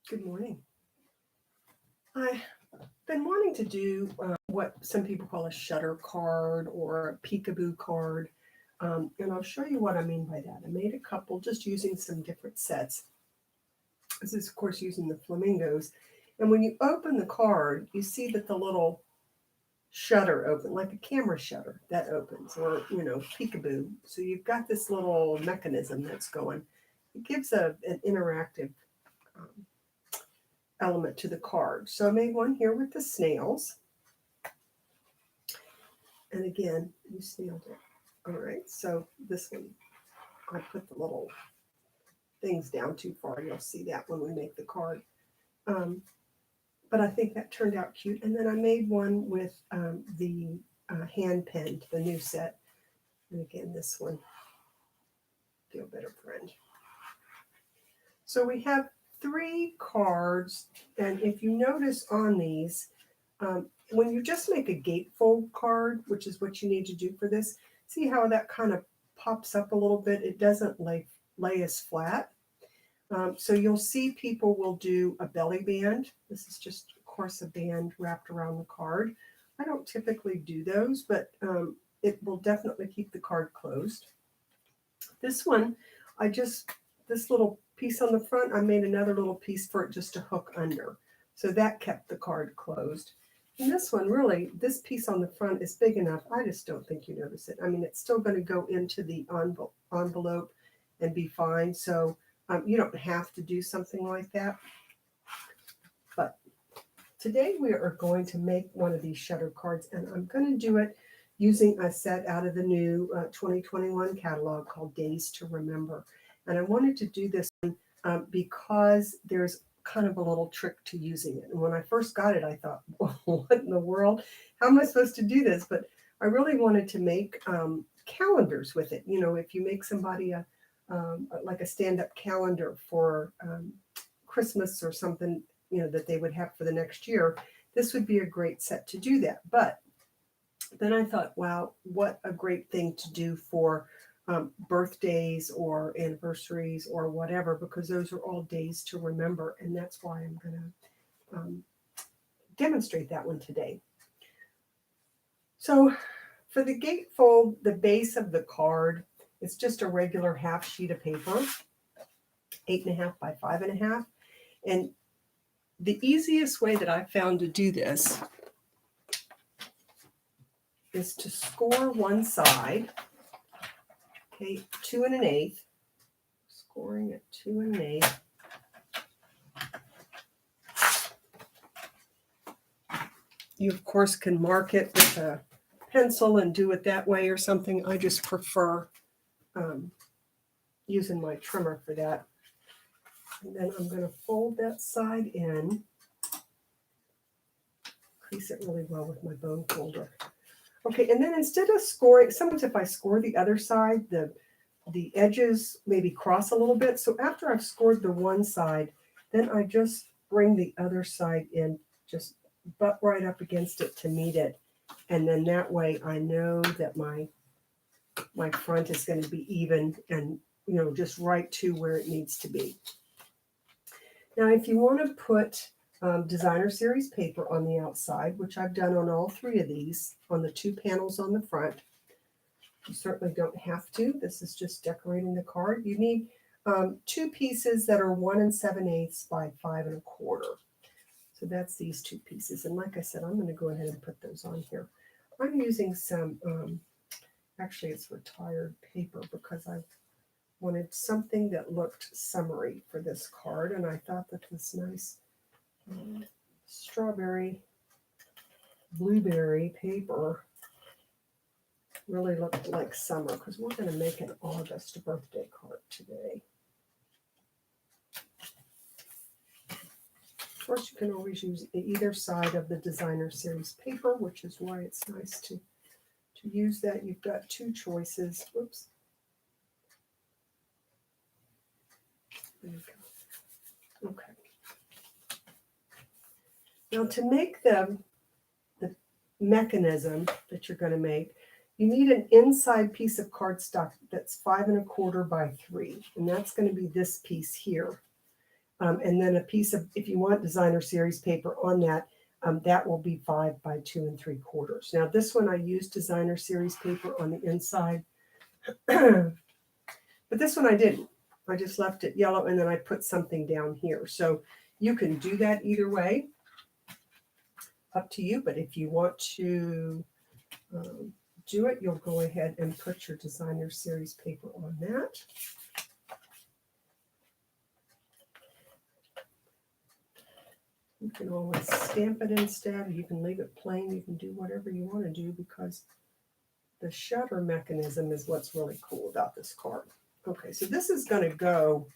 Good morning. I've been wanting to do what some people call a shutter card or a peekaboo card. And I'll show you what I mean by that. I made a couple just using some different sets. This is, of course, using the flamingos. And when you open the card, you see that the little shutter open, like a camera shutter that opens, or, peekaboo. So you've got this little mechanism that's going. It gives an interactive um, element to the card. So I made one here with the snails. And again, you snailed it. All right, so this one, I put the little things down too far. You'll see that when we make the card. Um, but I think that turned out cute. And then I made one with the hand penned, the new set. And again, this one, Feel Better Friend. So we have 3 cards. And if you notice on these, when you just make a gatefold card, which is what you need to do for this, see how that kind of pops up a little bit? It doesn't lay as flat. So you'll see people will do a belly band. This is just, of course, a band wrapped around the card. I don't typically do those, but it will definitely keep the card closed. This one, this little piece on the front, I made another little piece for it just to hook under. So that kept the card closed. And this one, really, this piece on the front is big enough. I just don't think you notice it. I mean, it's still going to go into the envelope and be fine. So you don't have to do something like that. But today we are going to make one of these shutter cards, and I'm going to do it using a set out of the new 2021 catalog called Days to Remember. And I wanted to do this because there's kind of a little trick to using it. And when I first got it, I thought, what in the world? How am I supposed to do this? But I really wanted to make calendars with it. You know, if you make somebody like a stand-up calendar for Christmas or something, that they would have for the next year, this would be a great set to do that. But then I thought, wow, what a great thing to do for birthdays or anniversaries or whatever, because those are all days to remember. And that's why I'm going to demonstrate that one today. So for the gatefold, the base of the card, it's just a regular half sheet of paper, 8.5 by 5.5. And the easiest way that I found to do this is to score one side. Okay, 2 1/8. Scoring at 2 1/8. You, of course, can mark it with a pencil and do it that way or something. I just prefer using my trimmer for that. And then I'm going to fold that side in. Crease it really well with my bone folder. Okay, and then instead of scoring, sometimes if I score the other side, the edges maybe cross a little bit. So after I've scored the one side, then I just bring the other side in, just butt right up against it to meet it. And then that way I know that my front is going to be even and, just right to where it needs to be. Now, if you want to put designer series paper on the outside, which I've done on all 3 of these, on the 2 panels on the front, you certainly don't have to. This is just decorating the card. You need 2 pieces that are 1 7/8 by 5 1/4. So that's these 2 pieces. And like I said, I'm going to go ahead and put those on here. I'm using some, actually it's retired paper because I wanted something that looked summery for this card. And I thought that this nice strawberry, blueberry paper really looked like summer, because we're going to make an August birthday card today. Of course, you can always use either side of the designer series paper, which is why it's nice to use that. You've got 2 choices. Whoops. There you go. Okay. Now to make the mechanism that you're going to make, you need an inside piece of cardstock that's 5 1/4 by 3, and that's going to be this piece here. And then a piece of, if you want designer series paper on that, that will be 5 by 2 3/4. Now this one I used designer series paper on the inside, but this one I didn't. I just left it yellow and then I put something down here. So you can do that either way, up to you. But if you want to do it, you'll go ahead and put your designer series paper on that. You can always stamp it instead. You can leave it plain. You can do whatever you want to do because the shutter mechanism is what's really cool about this card. Okay, so this is going to go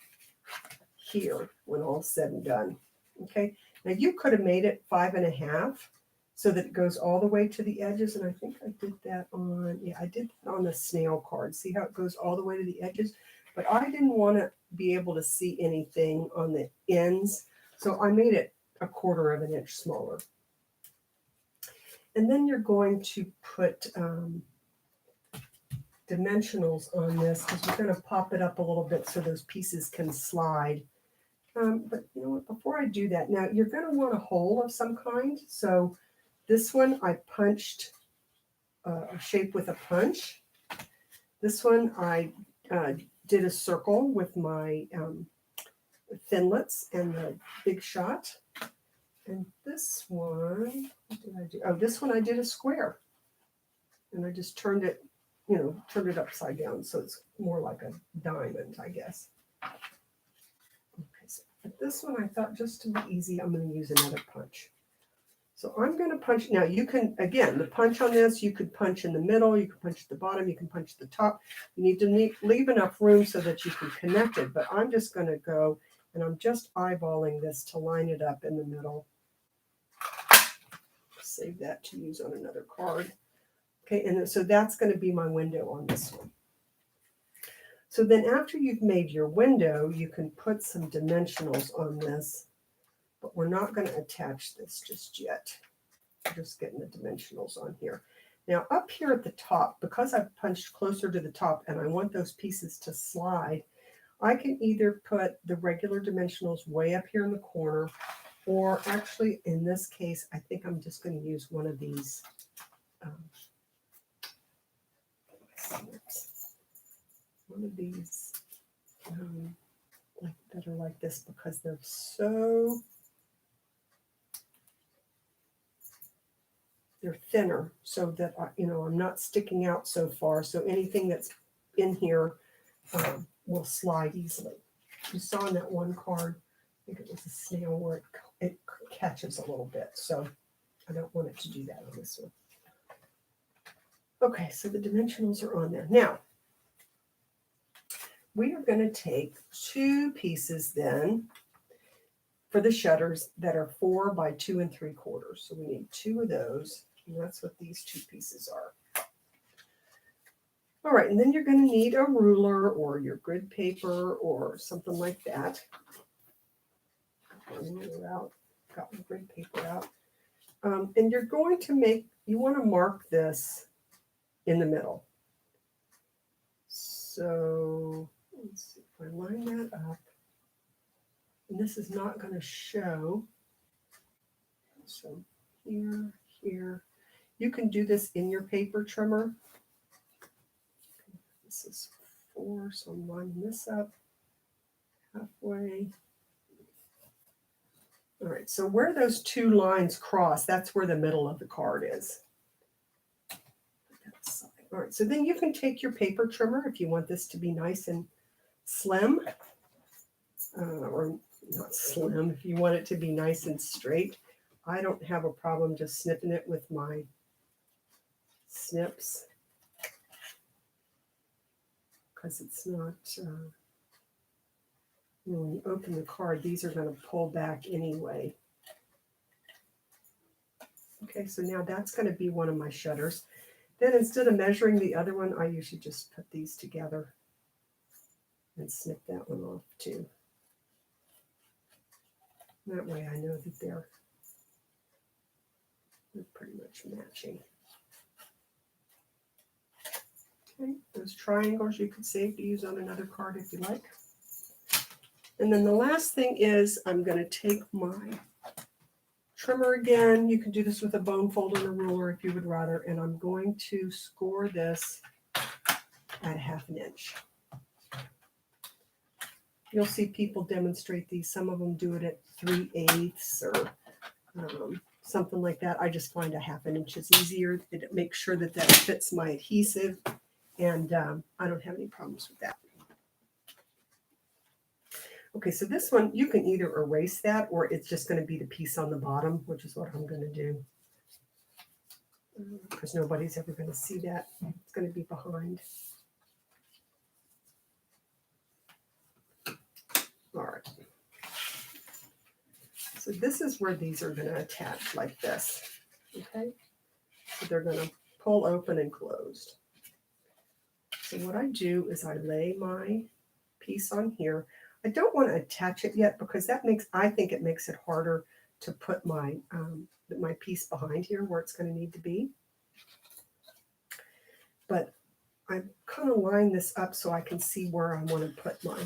here when all's said and done. Okay, now you could have made it 5.5 so that it goes all the way to the edges. And I think I did that on, yeah, I did that on the snail card. See how it goes all the way to the edges? But I didn't want to be able to see anything on the ends. So I made it 1/4 of an inch smaller. And then you're going to put dimensionals on this because you're going to pop it up a little bit so those pieces can slide. But you know what, before I do that, now you're going to want a hole of some kind. So this one I punched a shape with a punch. This one I did a circle with my Thinlits and the Big Shot. And this one, what did I do? Oh, this one I did a square. And I just turned it, you know, turned it upside down so it's more like a diamond, I guess. Okay, so but this one I thought just to be easy, I'm going to use another punch. So I'm going to punch. Now you can, again, the punch on this, you could punch in the middle, you can punch at the bottom, you can punch at the top. You need to leave enough room so that you can connect it. But I'm just going to go and I'm just eyeballing this to line it up in the middle. Save that to use on another card. Okay, and so that's going to be my window on this one. So then after you've made your window, you can put some dimensionals on this, but we're not going to attach this just yet. I'm just getting the dimensionals on here. Now up here at the top, because I've punched closer to the top and I want those pieces to slide, I can either put the regular dimensionals way up here in the corner, or actually in this case, I think I'm just going to use one of these like that are like this because they're they're thinner so that you know, I'm not sticking out so far. So anything that's in here will slide easily. You saw in that one card, I think it was a snail where it catches a little bit. So I don't want it to do that on this one. Okay, so the dimensionals are on there. Now, we are going to take 2 pieces then for the shutters that are 4 by 2 3/4. So we need 2 of those, and that's what these 2 pieces are. All right, and then you're going to need a ruler or your grid paper or something like that. Got my ruler out, got my grid paper out. And you're going to you want to mark this in the middle. So let's see if I line that up. And this is not going to show. So here, here. You can do this in your paper trimmer. This is 4, so I'm lining this up halfway. All right, so where those 2 lines cross, that's where the middle of the card is. All right, so then you can take your paper trimmer if you want this to be nice and slim, or not slim, if you want it to be nice and straight. I don't have a problem just snipping it with my snips because it's not, you know, when you open the card, these are going to pull back anyway. Okay, so now that's going to be one of my shutters. Then instead of measuring the other one, I usually just put these together and snip that one off too. That way I know that they're pretty much matching. Okay, those triangles you could save to use on another card if you like. And then the last thing is I'm going to take my trimmer again. You can do this with a bone fold and a ruler if you would rather. And I'm going to score this at 1/2 inch. You'll see people demonstrate these. Some of them do it at 3/8 or something like that. I just find 1/2 inch is easier. It makes sure that that fits my adhesive, and I don't have any problems with that. Okay, so this one, you can either erase that or it's just going to be the piece on the bottom, which is what I'm going to do. Because nobody's ever going to see that. It's going to be behind. All right. So this is where these are going to attach like this. Okay. So they're going to pull open and closed. So what I do is I lay my piece on here. I don't want to attach it yet because I think it makes it harder to put my my piece behind here where it's going to need to be. But I kind of line this up so I can see where I want to put my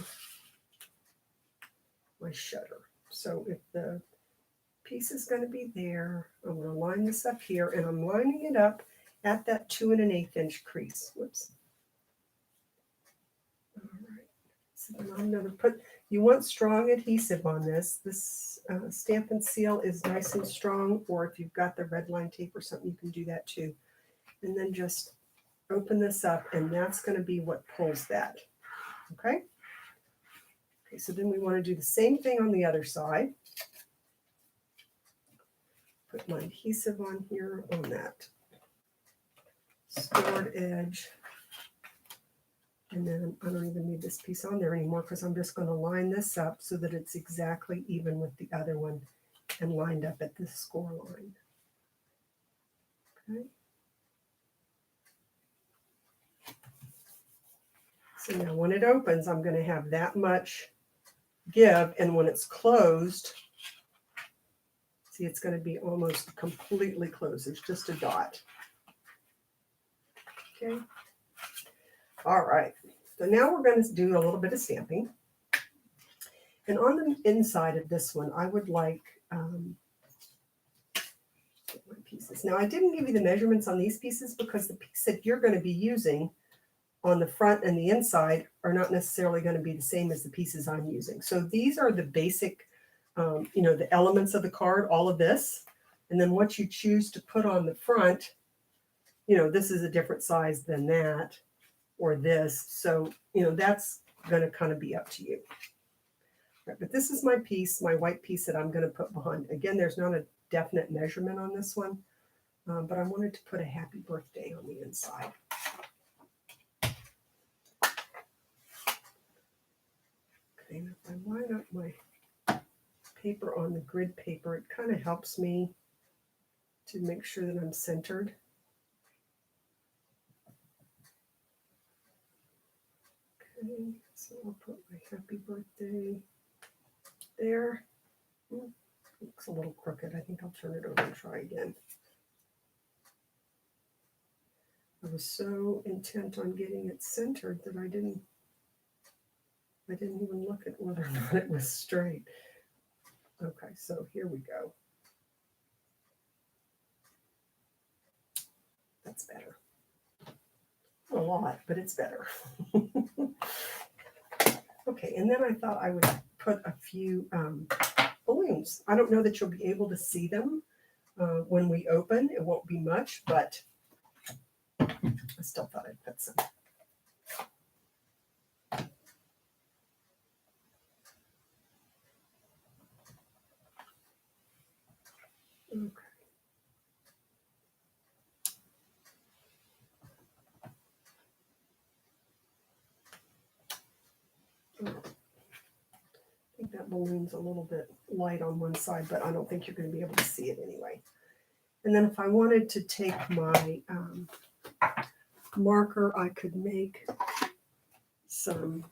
shutter. So if the piece is going to be there, I'm going to line this up here, and I'm lining it up at that 2 1/8 inch crease. Whoops. All right. So then I'm going to put, you want strong adhesive on this. This Stampin' Seal is nice and strong, or if you've got the red line tape or something, you can do that too. And then just open this up, and that's going to be what pulls that. Okay? Okay, so then we want to do the same thing on the other side. Put my adhesive on here on that scored edge. And then I don't even need this piece on there anymore because I'm just going to line this up so that it's exactly even with the other one and lined up at the score line. Okay. So now when it opens, I'm going to have that much give, and when it's closed, see, it's going to be almost completely closed. It's just a dot. Okay. All right. So now we're going to do a little bit of stamping. And on the inside of this one, I would like my pieces. Now, I didn't give you the measurements on these pieces because the piece that you're going to be using on the front and the inside are not necessarily going to be the same as the pieces I'm using. So these are the basic, the elements of the card, all of this. And then what you choose to put on the front, this is a different size than that or this. So, that's going to kind of be up to you. Right, but this is my piece, my white piece that I'm going to put behind. Again, there's not a definite measurement on this one, but I wanted to put a happy birthday on the inside. Okay, and if I line up my paper on the grid paper, it kind of helps me to make sure that I'm centered. Okay, so I'll put my happy birthday there. Looks a little crooked. I think I'll turn it over and try again. I was so intent on getting it centered that I didn't even look at whether or not it was straight. Okay, so here we go. That's better. Not a lot, but it's better. Okay, and then I thought I would put a few balloons. I don't know that you'll be able to see them when we open. It won't be much, but I still thought I'd put some. Okay. I think that balloon's a little bit light on one side, but I don't think you're going to be able to see it anyway. And then if I wanted to take my marker, I could make some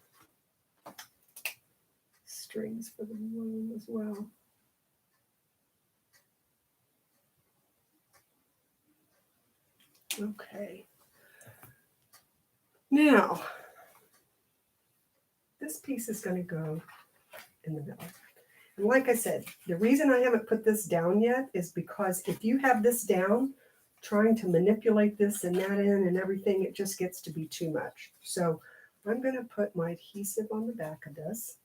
strings for the balloon as well. Okay. Now, this piece is going to go in the middle. And like I said, the reason I haven't put this down yet is because if you have this down, trying to manipulate this and that in and everything, it just gets to be too much. So I'm going to put my adhesive on the back of this.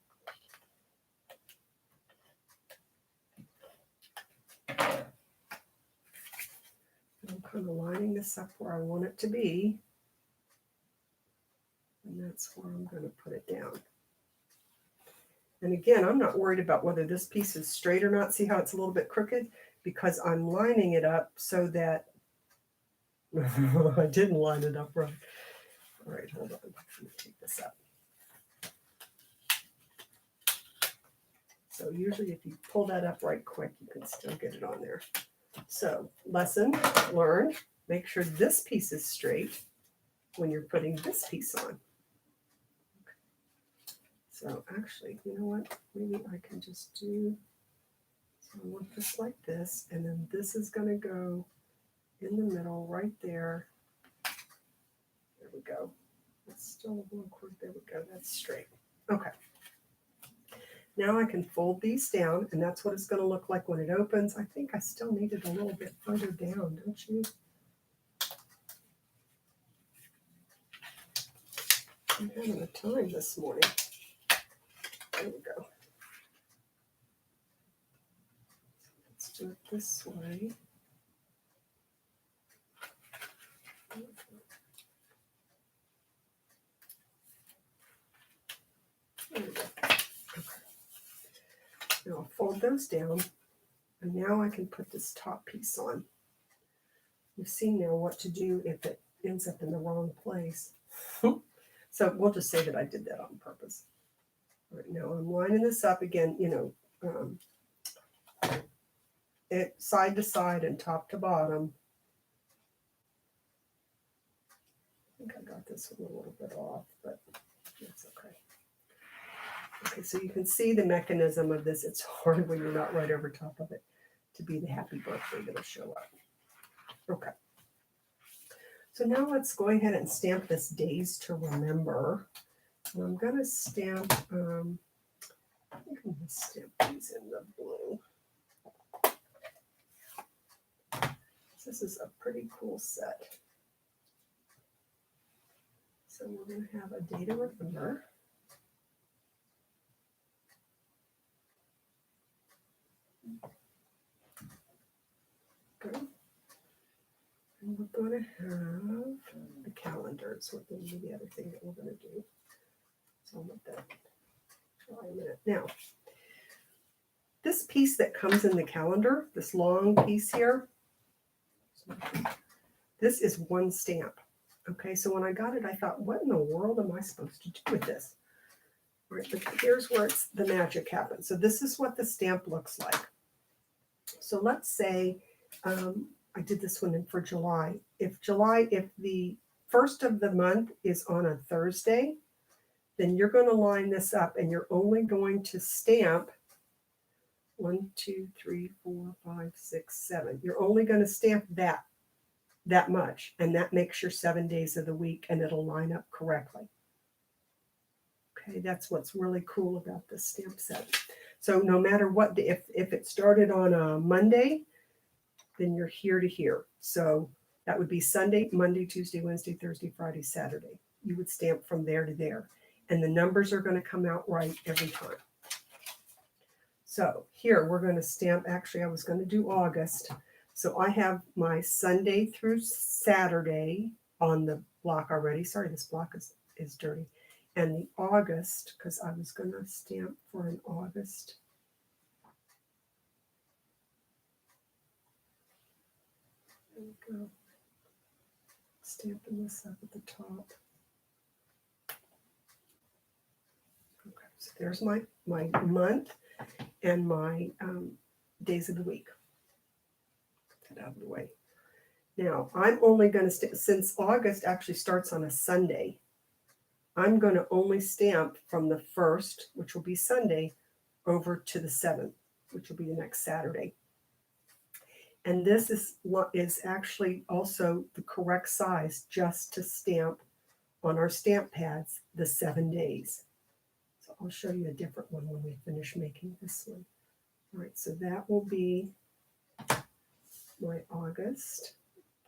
I'm kind of lining this up where I want it to be. And that's where I'm going to put it down. And again, I'm not worried about whether this piece is straight or not. See how it's a little bit crooked? Because I'm lining it up so that I didn't line it up right. All right, hold on. Let me take this up. So usually if you pull that up right quick, you can still get it on there. So lesson learned, make sure this piece is straight when you're putting this piece on. So actually, you know what? Maybe I can just do, so I want this like this, and then this is going to go in the middle right there. There we go. That's still a little quick. There we go. That's straight. Okay. Now I can fold these down, and that's what it's going to look like when it opens. I think I still need it a little bit further down, don't you? I'm having a time this morning. There we go. Let's do it this way. There we go. Okay. Now I'll fold those down, and now I can put this top piece on. You see now what to do if it ends up in the wrong place. So we'll just say that I did that on purpose. All right, now I'm lining this up again, it side to side and top to bottom. I think I got this one a little bit off, but that's okay. Okay, so you can see the mechanism of this. It's hard when you're not right over top of it to be the happy birthday that'll show up. Okay. So now let's go ahead and stamp this Days to Remember. And I'm going to stamp, I think I'm going to stamp these in the blue. This is a pretty cool set. So we're going to have a day to remember. Okay. And we're going to have the calendars, which will be the other thing that we're going to do. So I'll let that try a minute. Now, this piece that comes in the calendar, this long piece here, this is one stamp. Okay, so when I got it, I thought, what in the world am I supposed to do with this? All right, but here's where the magic happens. So this is what the stamp looks like. So let's say I did this one for July. If the first of the month is on a Thursday, then you're going to line this up and you're only going to stamp 1, 2, 3, 4, 5, 6, 7. You're only going to stamp that much, and that makes your 7 days of the week, and it'll line up correctly. Okay, that's what's really cool about this stamp set. So no matter what, if it started on a Monday, then you're here to here. So that would be Sunday, Monday, Tuesday, Wednesday, Thursday, Friday, Saturday. You would stamp from there to there. And the numbers are going to come out right every time. So here we're going to stamp, actually I was going to do August. So I have my Sunday through Saturday on the block already. Sorry, this block is dirty. And the August, because I was going to stamp for an August. There we go. Stamping this up at the top. Okay, so there's my month and my days of the week. Put that out of the way. Now, I'm only going to, since August actually starts on a Sunday, I'm going to only stamp from the 1st, which will be Sunday, over to the 7th, which will be the next Saturday. And this is actually also the correct size just to stamp on our stamp pads the 7 days. So I'll show you a different one when we finish making this one. All right, so that will be my August.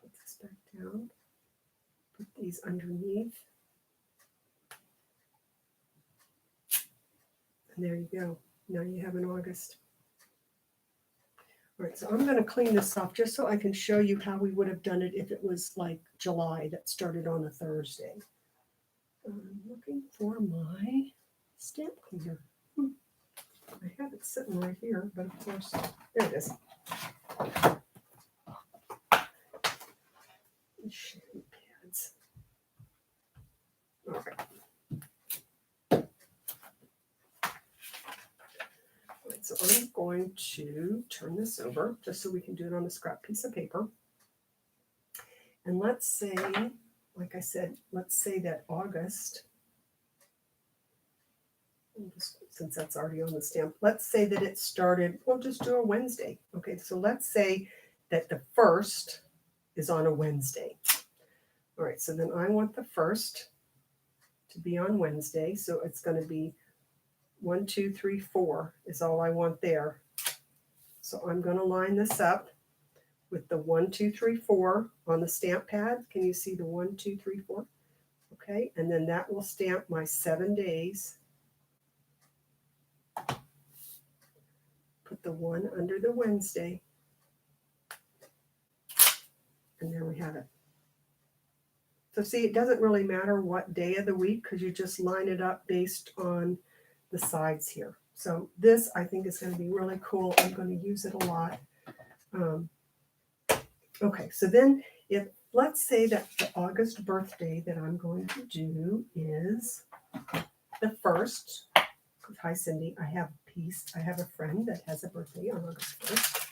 Put this back down. Put these underneath. And there you go. Now you have an August. All right, so I'm going to clean this off just so I can show you how we would have done it if it was like July that started on a Thursday. I'm looking for my stamp cleaner. I have it sitting right here, but of course, there it is. Shaving pads. All right. So I'm going to turn this over just so we can do it on a scrap piece of paper. And let's say, like I said, let's say that August, since that's already on the stamp, let's say that it started, we'll just do a Wednesday. Okay, so let's say that the 1st is on a Wednesday. All right, so then I want the 1st to be on Wednesday. So it's going to be 1, 2, 3, 4 is all I want there. So I'm going to line this up with the 1, 2, 3, 4 on the stamp pad. Can you see the 1, 2, 3, 4? Okay, and then that will stamp my 7 days. Put the 1 under the Wednesday. And there we have it. So see, it doesn't really matter what day of the week because you just line it up based on the sides here. So this I think is going to be really cool. I'm going to use it a lot. Okay, so then if let's say that the August birthday that I'm going to do is the 1st. Hi Cindy, I have a friend that has a birthday on August 1st.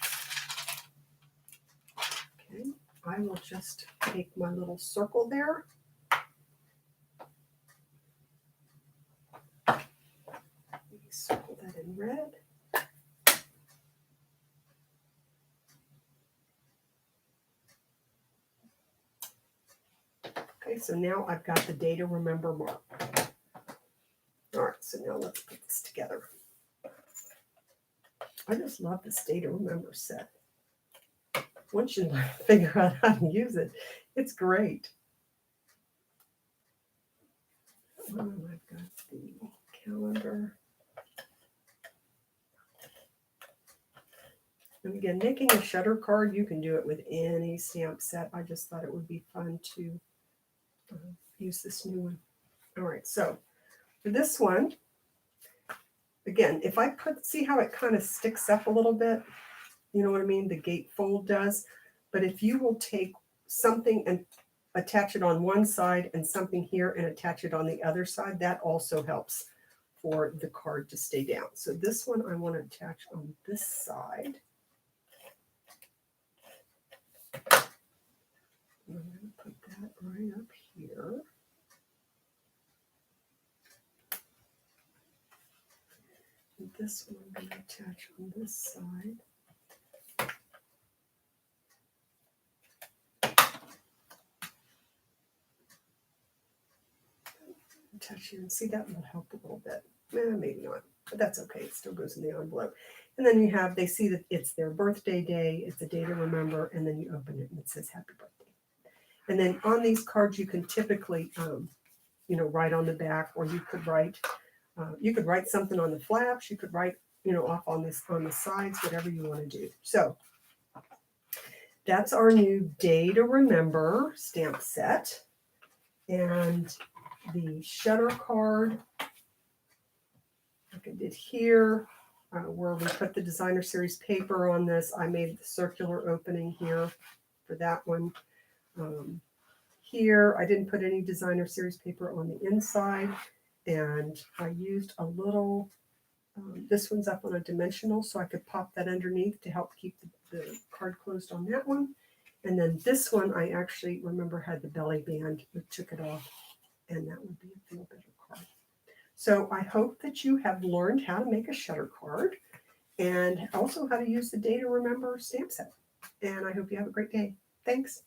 Okay, I will just take my little circle there. Circle that in red. Okay, so now I've got the day to remember mark. All right, so now let's put this together. I just love this day to remember set. Once you figure out how to use it, it's great. I've got the calendar. And again, making a shutter card, you can do it with any stamp set. I just thought it would be fun to use this new one. All right, so for this one, again, if I see how it kind of sticks up a little bit, you know what I mean? The gatefold does. But if you will take something and attach it on one side and something here and attach it on the other side, that also helps for the card to stay down. So this one I want to attach on this side. I'm going to put that right up here. And this one I'm going to attach on this side. Attach here and see that will help a little bit. Maybe not, but that's okay. It still goes in the envelope. And then you have, they see that it's their birthday day. It's a day to remember. And then you open it and it says happy birthday. And then on these cards, you can typically, write on the back, or you could write something on the flaps. You could write, off on the sides, whatever you want to do. So that's our new day to remember stamp set. And the shutter card, like I did here, where we put the designer series paper on this. I made the circular opening here for that one. Here, I didn't put any designer series paper on the inside, and I used a little, this one's up on a dimensional, so I could pop that underneath to help keep the card closed on that one. And then this one, I actually remember had the belly band. We took it off, and that would be a feel better card. So I hope that you have learned how to make a shutter card and also how to use the day to remember stamp set. And I hope you have a great day. Thanks.